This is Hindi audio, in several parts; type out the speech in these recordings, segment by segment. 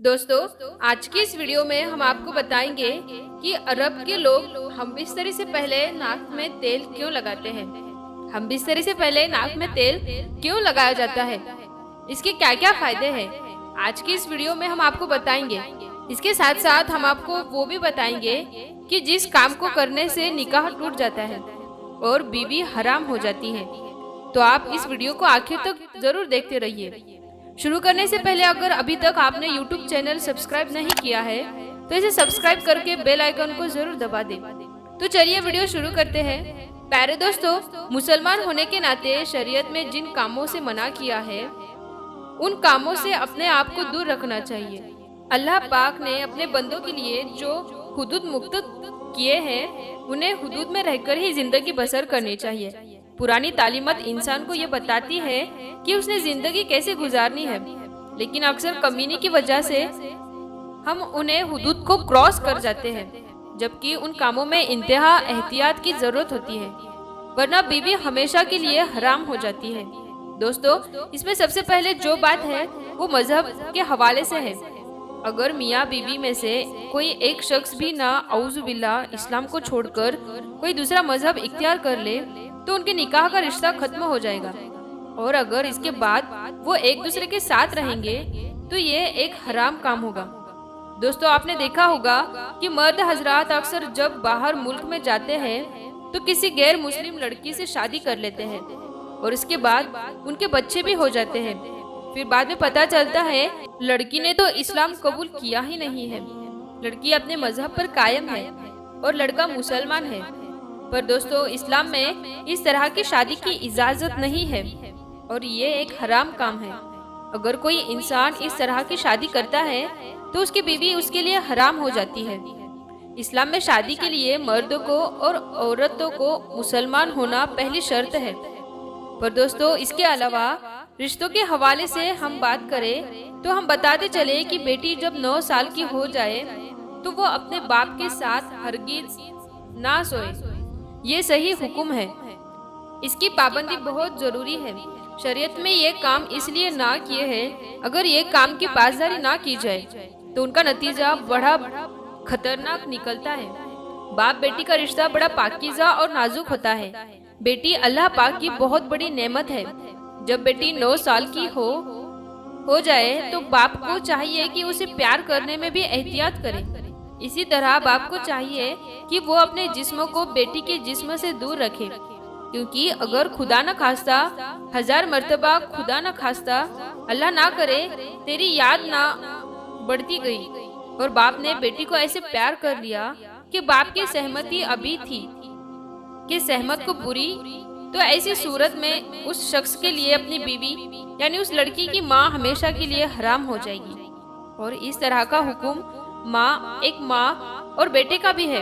दोस्तों, आज की इस वीडियो में हम आपको बताएंगे कि अरब के लोग हम बिस्तरी से पहले नाक में तेल क्यों लगाते हैं। हम बिस्तरी से पहले नाक में तेल क्यों लगाया जाता है, इसके क्या क्या फायदे हैं, आज की इस वीडियो में हम आपको बताएंगे। इसके साथ साथ हम आपको वो भी बताएंगे कि जिस काम को करने से निकाह टूट जाता है और बीवी हराम हो जाती है। तो आप इस वीडियो को आखिर तक जरूर देखते रहिए। शुरू करने से पहले अगर अभी तक आपने YouTube चैनल सब्सक्राइब नहीं किया है तो इसे सब्सक्राइब करके बेल आइकन को जरूर दबा दें। तो चलिए वीडियो शुरू करते हैं। प्यारे दोस्तों, मुसलमान होने के नाते शरीयत में जिन कामों से मना किया है उन कामों से अपने आप को दूर रखना चाहिए। अल्लाह पाक ने अपने बंदों के लिए जो हुदूद मुक्त किए हैं उन्हें हुदूद में रहकर ही जिंदगी बसर करनी चाहिए। पुरानी तालीमत इंसान को ये बताती है कि उसने जिंदगी कैसे गुजारनी है, लेकिन अक्सर कमीनी की वजह से हम उन्हें हुदूद को क्रॉस कर जाते हैं, जबकि उन कामों में इंतहा एहतियात की जरूरत होती है, वरना बीवी हमेशा के लिए हराम हो जाती है। दोस्तों, इसमें सबसे पहले जो बात है वो मजहब के हवाले से है। अगर मियाँ बीवी में से कोई एक शख्स भी ना औजुबिल्ला इस्लाम को छोड़कर कोई दूसरा मजहब इख्तियार कर ले तो उनके निकाह का रिश्ता खत्म हो जाएगा, और अगर इसके बाद वो एक दूसरे के साथ रहेंगे तो ये एक हराम काम होगा। दोस्तों, आपने देखा होगा कि मर्द हजरात अक्सर जब बाहर मुल्क में जाते हैं तो किसी गैर मुस्लिम लड़की से शादी कर लेते हैं और इसके बाद उनके बच्चे भी हो जाते हैं। फिर बाद में पता चलता है लड़की ने तो इस्लाम कबूल किया ही नहीं है, लड़की अपने मजहब पर कायम है और लड़का मुसलमान है। पर दोस्तों, इस्लाम में इस तरह की शादी की इजाजत नहीं है और ये एक हराम काम है। अगर कोई इंसान इस तरह की शादी करता है तो उसकी बीवी उसके लिए हराम हो जाती है। इस्लाम में शादी के लिए मर्दों को और औरतों को मुसलमान होना पहली शर्त है। पर दोस्तों, इसके अलावा रिश्तों के हवाले से हम बात करें तो हम बताते चले कि बेटी जब 9 साल की हो जाए तो वो अपने बाप के साथ हरगिज ना सोए। ये सही हुक्म है, इसकी पाबंदी बहुत जरूरी है। शरीयत में ये काम इसलिए ना किए हैं, अगर ये काम की पासदारी ना की जाए तो उनका नतीजा बड़ा खतरनाक निकलता है। बाप बेटी का रिश्ता बड़ा पाकीज़ा और नाजुक होता है। बेटी अल्लाह पाक की बहुत बड़ी नेमत है। जब बेटी 9 साल की हो जाए तो बाप को चाहिए कि उसे प्यार करने में भी एहतियात करे। इसी तरह बाप को चाहिए कि वो अपने जिस्म को बेटी के जिस्म से दूर रखे, क्योंकि अगर खुदा न खास्ता, 1000 मर्तबा खुदा न खास्ता, अल्लाह ना करे, तेरी याद ना बढ़ती गई और बाप ने बेटी को ऐसे प्यार कर लिया कि बाप की सहमति अभी थी कि सहमत को बुरी, तो ऐसी सूरत में उस शख्स के लिए अपनी बीवी यानी उस लड़की की माँ हमेशा के लिए हराम हो जाएगी। और इस तरह का हुक्म एक माँ और बेटे का भी है।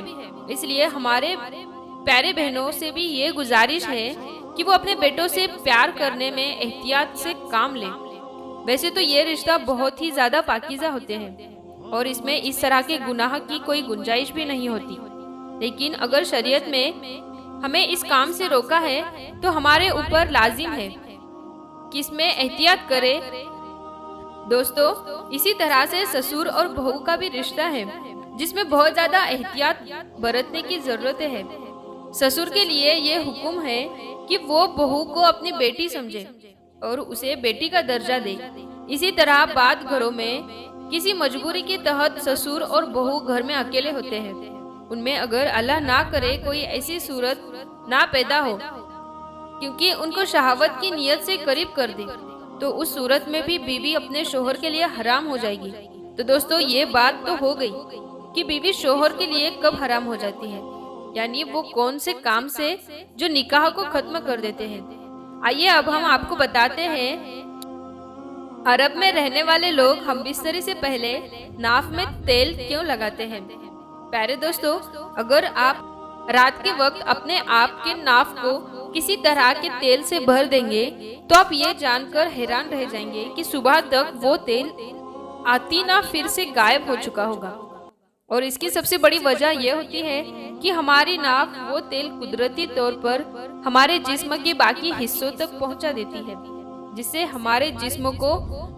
इसलिए हमारे प्यारे बहनों से भी ये गुजारिश है कि वो अपने बेटों से प्यार करने में एहतियात से काम लें। वैसे तो ये रिश्ता बहुत ही ज्यादा पाकीज़ा होते हैं और इसमें इस तरह के गुनाह की कोई गुंजाइश भी नहीं होती, लेकिन अगर शरीयत में हमें इस काम से रोका है तो हमारे ऊपर लाजिम है कि इसमें एहतियात करें। दोस्तों, इसी तरह से ससुर और बहू का भी रिश्ता है जिसमें बहुत ज्यादा एहतियात बरतने की जरूरत है। ससुर के लिए ये हुक्म है कि वो बहू को अपनी बेटी समझे और उसे बेटी का दर्जा दे। इसी तरह बाद घरों में किसी मजबूरी के तहत ससुर और बहू घर में अकेले होते हैं, उनमें अगर अल्लाह ना करे कोई ऐसी सूरत ना पैदा हो क्योंकि उनको शहावत की नियत से करीब कर दे, तो उस सूरत में भी बीवी अपने शोहर के लिए हराम हो जाएगी। तो दोस्तों, ये बात तो हो गई कि बीवी शोहर के लिए कब हराम हो जाती है, यानी वो कौन से काम से जो निकाह को खत्म कर देते हैं। आइए अब हम आपको बताते हैं अरब में रहने वाले लोग हम बिस्तरी से पहले नाफ में तेल क्यों लगाते हैं। प्यारे दोस्तों, अगर आप रात के वक्त अपने आप के नाफ को किसी तरह के तेल से भर देंगे तो आप ये जानकर हैरान रह जाएंगे कि सुबह तक वो तेल आती ना फिर से गायब हो चुका होगा। और इसकी सबसे बड़ी वजह यह होती है कि हमारी नाक वो तेल कुदरती तौर पर हमारे जिस्म के बाकी हिस्सों तक पहुंचा देती है, जिससे हमारे जिस्म को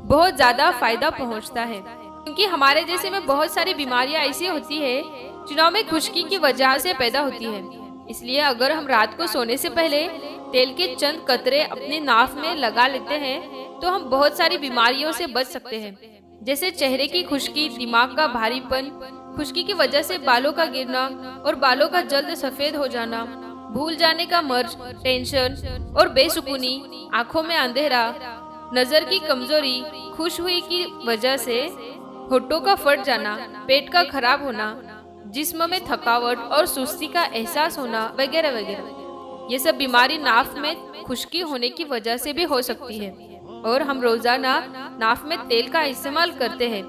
बहुत ज्यादा फायदा पहुंचता है। क्योंकि हमारे जैसे में बहुत सारी बीमारियां ऐसी होती है जिन्हों में खुश्की की वजह से पैदा होती है। इसलिए अगर हम रात को सोने से पहले तेल के चंद कतरे अपने नाक में लगा लेते हैं तो हम बहुत सारी बीमारियों से बच सकते हैं, जैसे चेहरे की खुश्की, दिमाग का भारीपन, खुश्की की वजह से बालों का गिरना और बालों का जल्द सफेद हो जाना, भूल जाने का मर्ज, टेंशन और बेसुकूनी, आंखों में अंधेरा, नजर की कमजोरी, खुश हुई की वजह से होठों का फट जाना, पेट का खराब होना, जिस्म में थकावट और सुस्ती का एहसास होना वगैरह वगैरह। ये सब बीमारी नाक में खुश्की होने की वजह से भी हो सकती है। और हम रोजाना नाक में तेल का इस्तेमाल करते हैं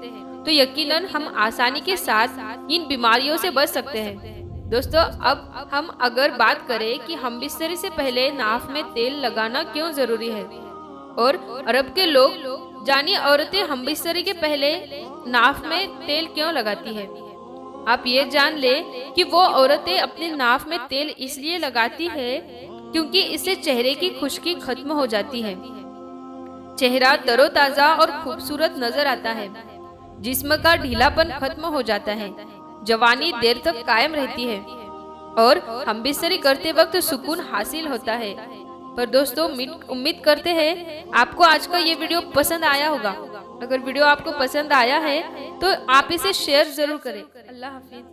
तो यकीनन हम आसानी के साथ इन बीमारियों से बच सकते हैं। दोस्तों, अब हम अगर बात करें कि हम बिस्तरे से पहले नाक में तेल लगाना क्यों जरूरी है, और अरब के लोग जानिए औरतें हम बिस्तरे के पहले नाक में तेल क्यों लगाती है। आप ये जान ले कि वो औरतें अपने नाक में तेल इसलिए लगाती है क्योंकि इससे चेहरे की खुश्की खत्म हो जाती है, चेहरा तरोताजा और खूबसूरत नजर आता है, जिस्म का ढीलापन खत्म हो जाता है, जवानी देर तक कायम रहती है और हम बिस्तरी करते वक्त सुकून हासिल होता है। पर दोस्तों, उम्मीद करते हैं आपको आज का ये वीडियो पसंद आया होगा। अगर वीडियो आपको पसंद आया है तो आप इसे शेयर जरूर करें। अल्लाह हाफिज।